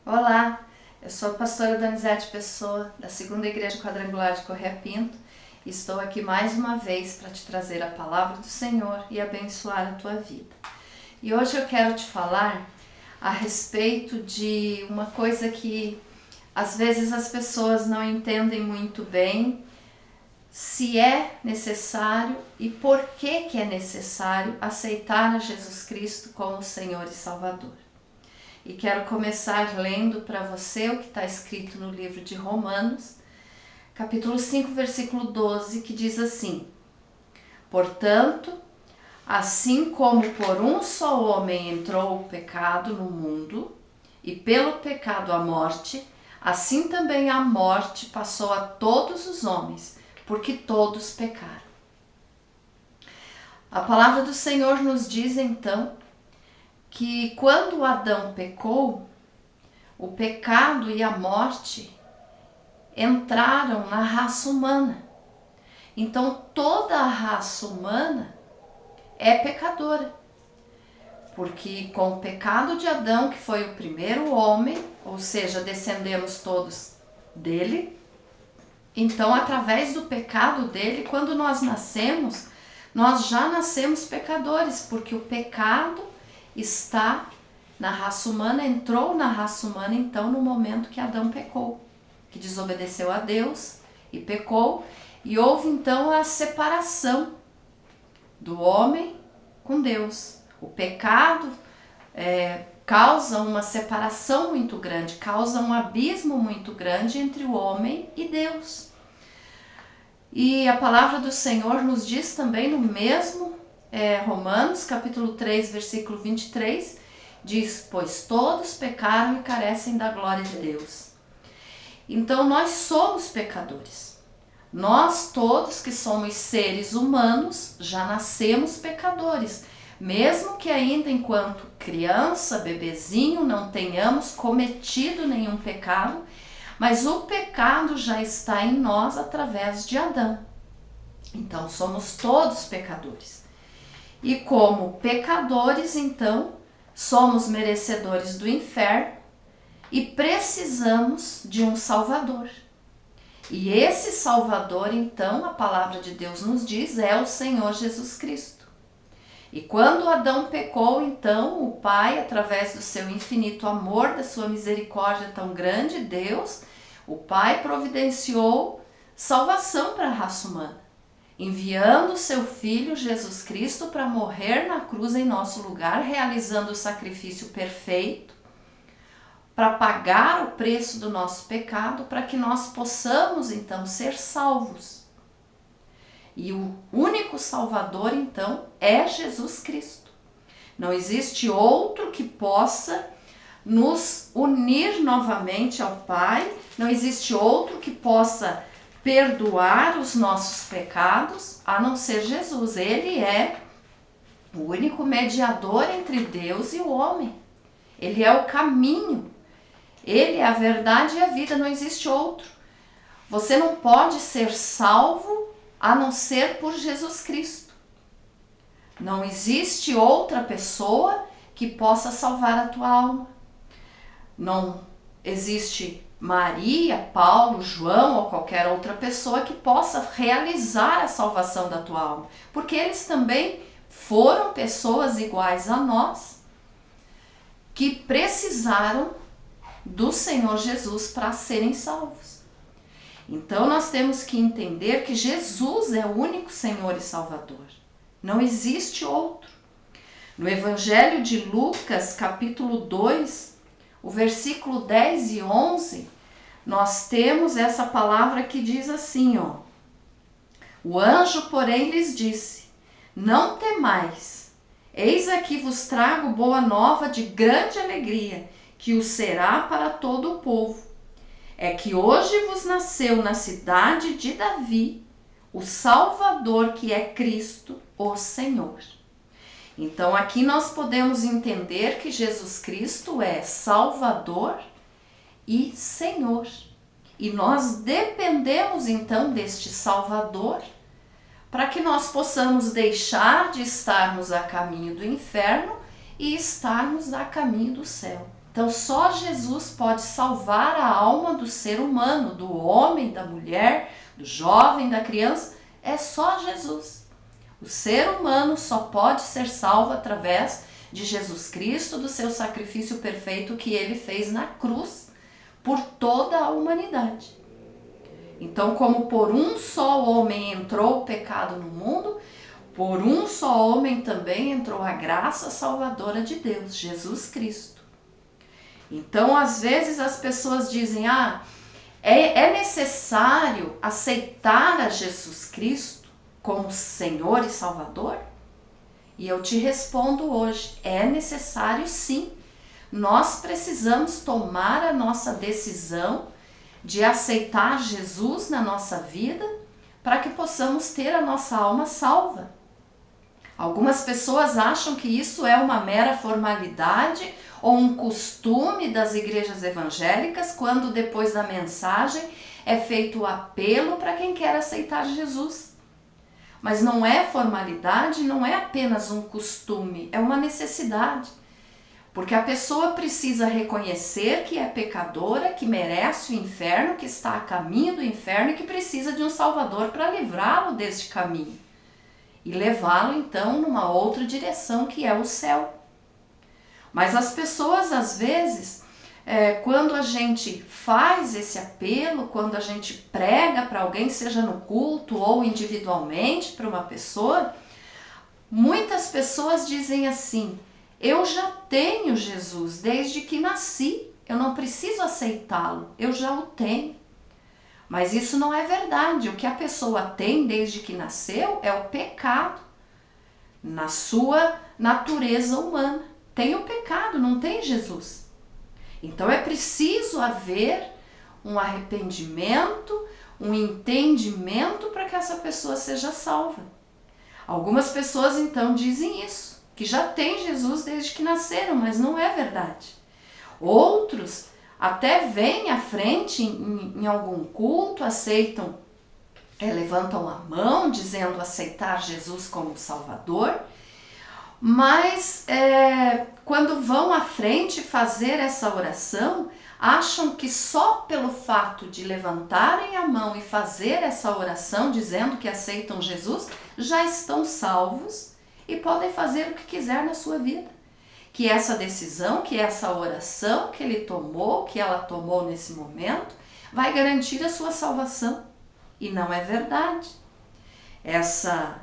Olá, eu sou a pastora Donizete Pessoa, da Segunda Igreja Quadrangular de Correia Pinto, e estou aqui mais uma vez para te trazer a palavra do Senhor e abençoar a tua vida. E hoje eu quero te falar a respeito de uma coisa que às vezes as pessoas não entendem muito bem, se é necessário e por que é necessário aceitar a Jesus Cristo como Senhor e Salvador. E quero começar lendo para você o que está escrito no livro de Romanos, capítulo 5, versículo 12, que diz assim: Portanto, assim como por um só homem entrou o pecado no mundo, e pelo pecado a morte, assim também a morte passou a todos os homens, porque todos pecaram. A palavra do Senhor nos diz então que quando Adão pecou, o pecado e a morte entraram na raça humana. Então toda a raça humana é pecadora. Porque com o pecado de Adão, que foi o primeiro homem, ou seja, descendemos todos dele, então através do pecado dele, quando nós nascemos, nós já nascemos pecadores, porque o pecado está na raça humana, entrou na raça humana então no momento que Adão pecou, que desobedeceu a Deus e pecou, e houve então a separação do homem com Deus. O pecado causa uma separação muito grande, causa um abismo muito grande entre o homem e Deus. E a palavra do Senhor nos diz também no mesmo Romanos, capítulo 3, versículo 23, diz: Pois todos pecaram e carecem da glória de Deus. Então nós somos pecadores. Nós todos que somos seres humanos já nascemos pecadores. Mesmo que ainda enquanto criança, bebezinho, não tenhamos cometido nenhum pecado, mas o pecado já está em nós através de Adão. Então somos todos pecadores. E como pecadores, então, somos merecedores do inferno e precisamos de um Salvador. E esse Salvador, então, a palavra de Deus nos diz, é o Senhor Jesus Cristo. E quando Adão pecou, então, o Pai, através do seu infinito amor, da sua misericórdia tão grande, Deus, o Pai providenciou salvação para a raça humana, enviando o seu Filho Jesus Cristo para morrer na cruz em nosso lugar, realizando o sacrifício perfeito, para pagar o preço do nosso pecado, para que nós possamos então ser salvos. E o único Salvador então é Jesus Cristo. Não existe outro que possa nos unir novamente ao Pai, não existe outro que possa perdoar os nossos pecados, a não ser Jesus. Ele é o único mediador entre Deus e o homem. Ele é o caminho. Ele é a verdade e a vida, não existe outro. Você não pode ser salvo a não ser por Jesus Cristo. Não existe outra pessoa que possa salvar a tua alma. Não existe Maria, Paulo, João ou qualquer outra pessoa que possa realizar a salvação da tua alma, porque eles também foram pessoas iguais a nós que precisaram do Senhor Jesus para serem salvos. Então nós temos que entender que Jesus é o único Senhor e Salvador. Não existe outro. No Evangelho de Lucas, capítulo 2, o versículo 10 e 11, nós temos essa palavra que diz assim, ó: O anjo, porém, lhes disse: Não temais, eis aqui vos trago boa nova de grande alegria, que o será para todo o povo. É que hoje vos nasceu na cidade de Davi o Salvador, que é Cristo, o Senhor. Então aqui nós podemos entender que Jesus Cristo é Salvador e Senhor. E nós dependemos então deste Salvador para que nós possamos deixar de estarmos a caminho do inferno e estarmos a caminho do céu. Então só Jesus pode salvar a alma do ser humano, do homem, da mulher, do jovem, da criança. É só Jesus. O ser humano só pode ser salvo através de Jesus Cristo, do seu sacrifício perfeito que ele fez na cruz por toda a humanidade. Então, como por um só homem entrou o pecado no mundo, por um só homem também entrou a graça salvadora de Deus, Jesus Cristo. Então, às vezes as pessoas dizem, é necessário aceitar a Jesus Cristo como Senhor e Salvador? E eu te respondo hoje, é necessário sim. Nós precisamos tomar a nossa decisão de aceitar Jesus na nossa vida para que possamos ter a nossa alma salva. Algumas pessoas acham que isso é uma mera formalidade ou um costume das igrejas evangélicas, quando depois da mensagem é feito o apelo para quem quer aceitar Jesus. Mas não é formalidade, não é apenas um costume, é uma necessidade. Porque a pessoa precisa reconhecer que é pecadora, que merece o inferno, que está a caminho do inferno e que precisa de um Salvador para livrá-lo deste caminho. E levá-lo então numa outra direção, que é o céu. Mas as pessoas, às vezes, quando a gente faz esse apelo, quando a gente prega para alguém, seja no culto ou individualmente para uma pessoa, muitas pessoas dizem assim: eu já tenho Jesus desde que nasci, eu não preciso aceitá-lo, eu já o tenho. Mas isso não é verdade. O que a pessoa tem desde que nasceu é o pecado na sua natureza humana. Tem o pecado, não tem Jesus. Então é preciso haver um arrependimento, um entendimento para que essa pessoa seja salva. Algumas pessoas então dizem isso, que já tem Jesus desde que nasceram, mas não é verdade. Outros até vêm à frente em algum culto, aceitam, levantam a mão dizendo aceitar Jesus como Salvador, mas quando vão à frente fazer essa oração, acham que só pelo fato de levantarem a mão e fazer essa oração dizendo que aceitam Jesus, já estão salvos e podem fazer o que quiser na sua vida. Que essa decisão, que essa oração que ele tomou, que ela tomou nesse momento, vai garantir a sua salvação. E não é verdade. Essa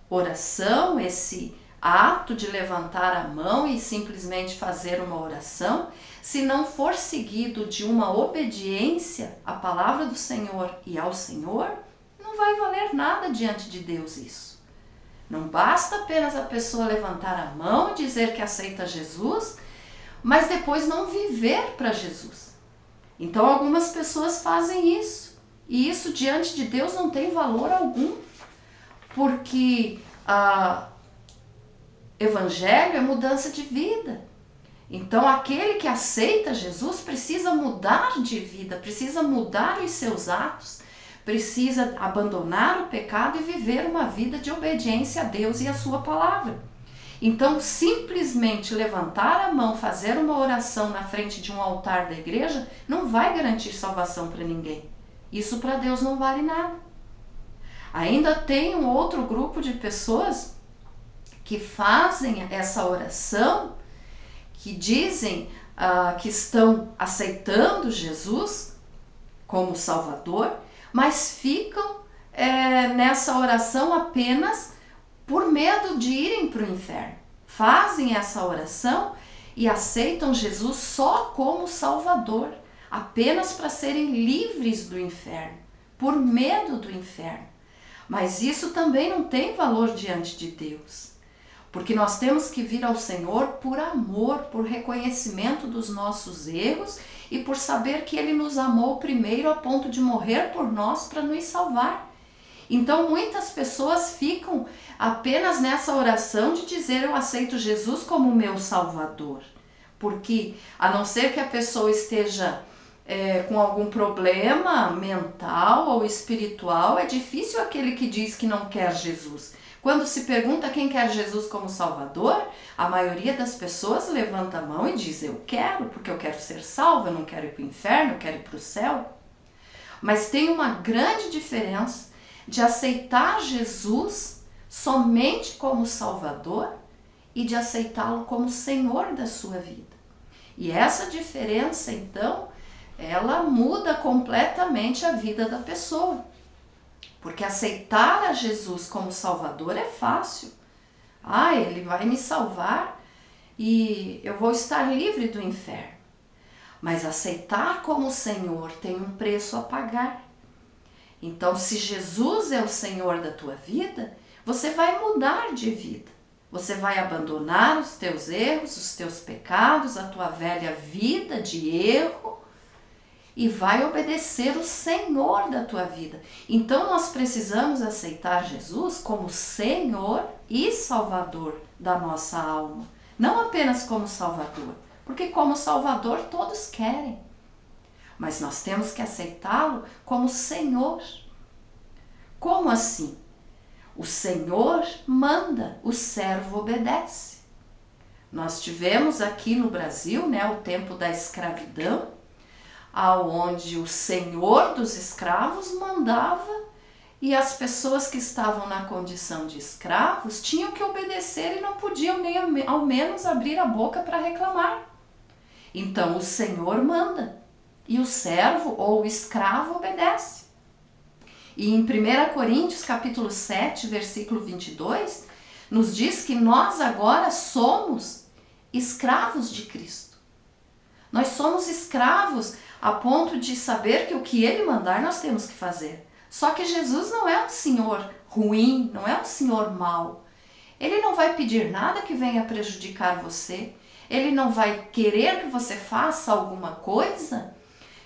oração, esse ato de levantar a mão e simplesmente fazer uma oração, se não for seguido de uma obediência à palavra do Senhor e ao Senhor, não vai valer nada diante de Deus isso. Não basta apenas a pessoa levantar a mão e dizer que aceita Jesus, mas depois não viver para Jesus. Então algumas pessoas fazem isso, e isso diante de Deus não tem valor algum, porque Evangelho é mudança de vida. Então aquele que aceita Jesus precisa mudar de vida, precisa mudar os seus atos, precisa abandonar o pecado e viver uma vida de obediência a Deus e a sua palavra. Então simplesmente levantar a mão, fazer uma oração na frente de um altar da igreja não vai garantir salvação para ninguém. Isso para Deus não vale nada. Ainda tem um outro grupo de pessoas que fazem essa oração, que dizem que estão aceitando Jesus como Salvador, mas ficam nessa oração apenas por medo de irem para o inferno. Fazem essa oração e aceitam Jesus só como Salvador, apenas para serem livres do inferno, por medo do inferno. Mas isso também não tem valor diante de Deus, porque nós temos que vir ao Senhor por amor, por reconhecimento dos nossos erros e por saber que Ele nos amou primeiro a ponto de morrer por nós para nos salvar. Então muitas pessoas ficam apenas nessa oração de dizer eu aceito Jesus como meu Salvador, porque a não ser que a pessoa esteja com algum problema mental ou espiritual, é difícil aquele que diz que não quer Jesus, Quando se pergunta quem quer Jesus como Salvador, a maioria das pessoas levanta a mão e diz: eu quero, porque eu quero ser salvo, eu não quero ir para o inferno, eu quero ir para o céu. Mas tem uma grande diferença de aceitar Jesus somente como Salvador e de aceitá-lo como Senhor da sua vida. E essa diferença, então, ela muda completamente a vida da pessoa. Porque aceitar a Jesus como Salvador é fácil. Ele vai me salvar e eu vou estar livre do inferno. Mas aceitar como Senhor tem um preço a pagar. Então, se Jesus é o Senhor da tua vida, você vai mudar de vida. Você vai abandonar os teus erros, os teus pecados, a tua velha vida de erro e vai obedecer o Senhor da tua vida. Então, nós precisamos aceitar Jesus como Senhor e Salvador da nossa alma. Não apenas como Salvador, porque como Salvador todos querem. Mas nós temos que aceitá-lo como Senhor. Como assim? O Senhor manda, o servo obedece. Nós tivemos aqui no Brasil, o tempo da escravidão, aonde o senhor dos escravos mandava e as pessoas que estavam na condição de escravos tinham que obedecer e não podiam nem ao menos abrir a boca para reclamar. Então o senhor manda e o servo ou o escravo obedece. E em 1 Coríntios capítulo 7, versículo 22, nos diz que nós agora somos escravos de Cristo. Nós somos escravos a ponto de saber que o que Ele mandar nós temos que fazer. Só que Jesus não é um senhor ruim, não é um senhor mau. Ele não vai pedir nada que venha prejudicar você. Ele não vai querer que você faça alguma coisa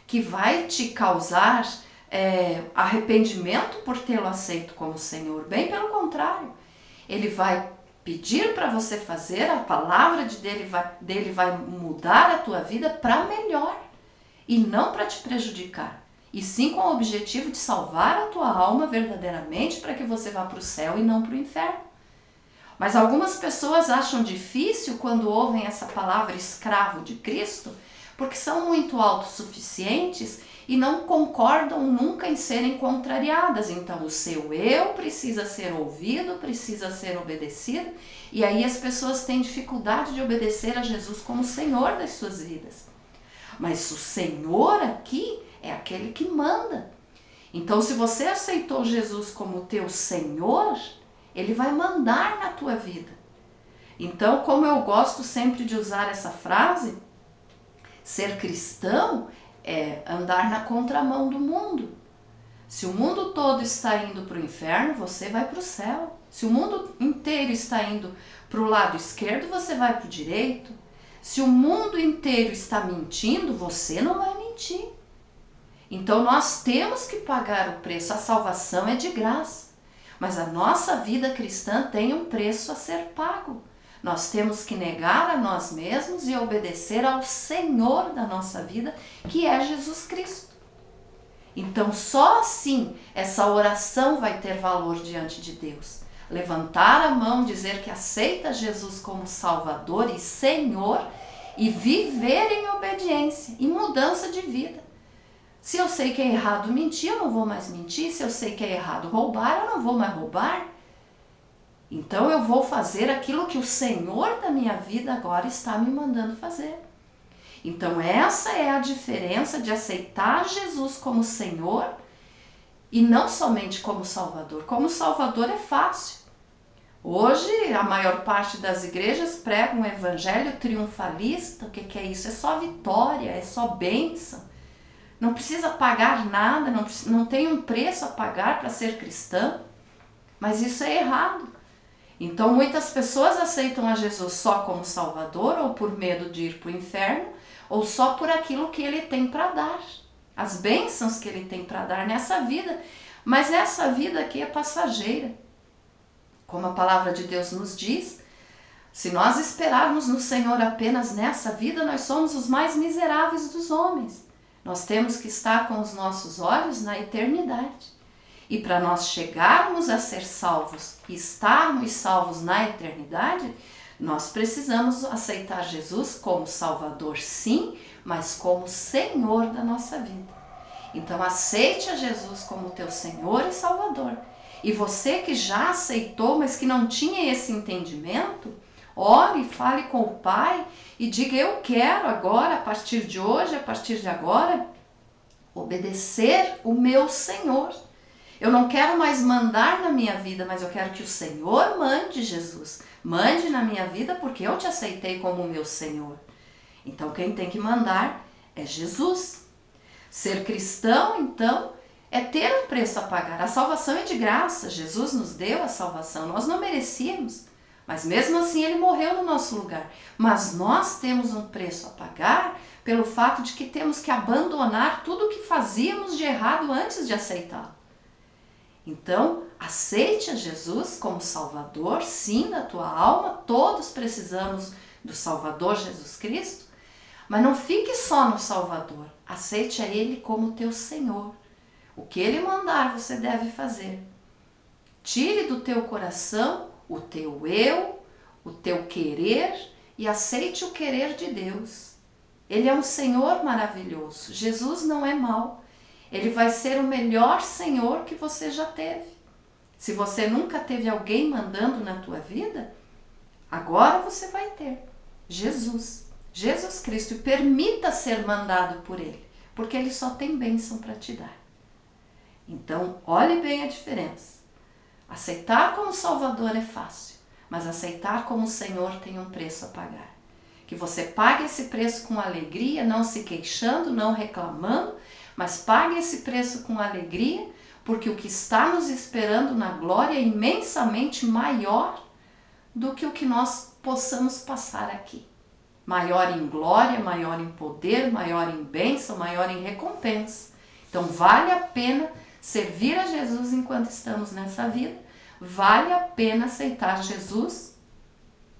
que vai te causar arrependimento por tê-lo aceito como Senhor. Bem pelo contrário. Ele vai pedir para você fazer, a palavra dele vai mudar a tua vida para melhor e não para te prejudicar, e sim com o objetivo de salvar a tua alma verdadeiramente para que você vá para o céu e não para o inferno. Mas algumas pessoas acham difícil quando ouvem essa palavra escravo de Cristo, porque são muito autossuficientes e não concordam nunca em serem contrariadas. Então o seu eu precisa ser ouvido, precisa ser obedecido, e aí as pessoas têm dificuldade de obedecer a Jesus como Senhor das suas vidas. Mas o Senhor aqui é aquele que manda. Então, se você aceitou Jesus como teu Senhor, Ele vai mandar na tua vida. Então, como eu gosto sempre de usar essa frase, ser cristão é andar na contramão do mundo. Se o mundo todo está indo para o inferno, você vai para o céu. Se o mundo inteiro está indo para o lado esquerdo, você vai para o direito. Se o mundo inteiro está mentindo, você não vai mentir. Então nós temos que pagar o preço. A salvação é de graça, mas a nossa vida cristã tem um preço a ser pago. Nós temos que negar a nós mesmos e obedecer ao Senhor da nossa vida, que é Jesus Cristo. Então só assim essa oração vai ter valor diante de Deus. Levantar a mão, dizer que aceita Jesus como Salvador e Senhor e viver em obediência e mudança de vida. Se eu sei que é errado mentir, eu não vou mais mentir. Se eu sei que é errado roubar, eu não vou mais roubar. Então eu vou fazer aquilo que o Senhor da minha vida agora está me mandando fazer. Então essa é a diferença de aceitar Jesus como Senhor e não somente como Salvador. Como Salvador é fácil. Hoje a maior parte das igrejas pregam um evangelho triunfalista. O que é isso? É só vitória, é só bênção. Não precisa pagar nada, não tem um preço a pagar para ser cristão. Mas isso é errado. Então muitas pessoas aceitam a Jesus só como Salvador, ou por medo de ir para o inferno, ou só por aquilo que Ele tem para dar. As bênçãos que Ele tem para dar nessa vida. Mas essa vida aqui é passageira. Como a palavra de Deus nos diz, se nós esperarmos no Senhor apenas nessa vida, nós somos os mais miseráveis dos homens. Nós temos que estar com os nossos olhos na eternidade. E para nós chegarmos a ser salvos e estarmos salvos na eternidade, nós precisamos aceitar Jesus como Salvador, sim, mas como Senhor da nossa vida. Então aceite a Jesus como teu Senhor e Salvador. E você que já aceitou, mas que não tinha esse entendimento, ore, fale com o Pai e diga: eu quero agora, a partir de hoje, a partir de agora, obedecer o meu Senhor. Eu não quero mais mandar na minha vida, mas eu quero que o Senhor mande, Jesus. Mande na minha vida porque eu te aceitei como meu Senhor. Então quem tem que mandar é Jesus. Ser cristão, então, é ter um preço a pagar. A salvação é de graça. Jesus nos deu a salvação. Nós não merecíamos. Mas mesmo assim ele morreu no nosso lugar. Mas nós temos um preço a pagar pelo fato de que temos que abandonar tudo o que fazíamos de errado antes de aceitá-lo. Então, aceite a Jesus como Salvador, sim, da tua alma. Todos precisamos do Salvador Jesus Cristo. Mas não fique só no Salvador. Aceite a Ele como teu Senhor. O que Ele mandar, você deve fazer. Tire do teu coração o teu eu, o teu querer e aceite o querer de Deus. Ele é um Senhor maravilhoso. Jesus não é mau. Ele vai ser o melhor Senhor que você já teve. Se você nunca teve alguém mandando na tua vida, agora você vai ter Jesus. Jesus Cristo, e permita ser mandado por Ele, porque Ele só tem bênção para te dar. Então, olhe bem a diferença. Aceitar como Salvador é fácil, mas aceitar como Senhor tem um preço a pagar. Que você pague esse preço com alegria, não se queixando, não reclamando, mas pague esse preço com alegria, porque o que está nos esperando na glória é imensamente maior do que o que nós possamos passar aqui. Maior em glória, maior em poder, maior em bênção, maior em recompensa. Então vale a pena servir a Jesus enquanto estamos nessa vida. Vale a pena aceitar Jesus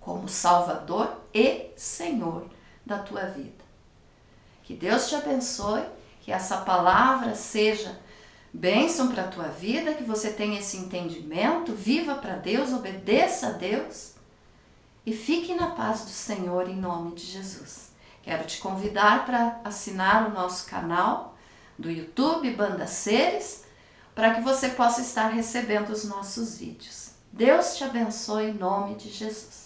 como Salvador e Senhor da tua vida. Que Deus te abençoe, que essa palavra seja bênção para a tua vida, que você tenha esse entendimento, viva para Deus, obedeça a Deus. E fique na paz do Senhor em nome de Jesus. Quero te convidar para assinar o nosso canal do YouTube, Banda Seres, para que você possa estar recebendo os nossos vídeos. Deus te abençoe em nome de Jesus.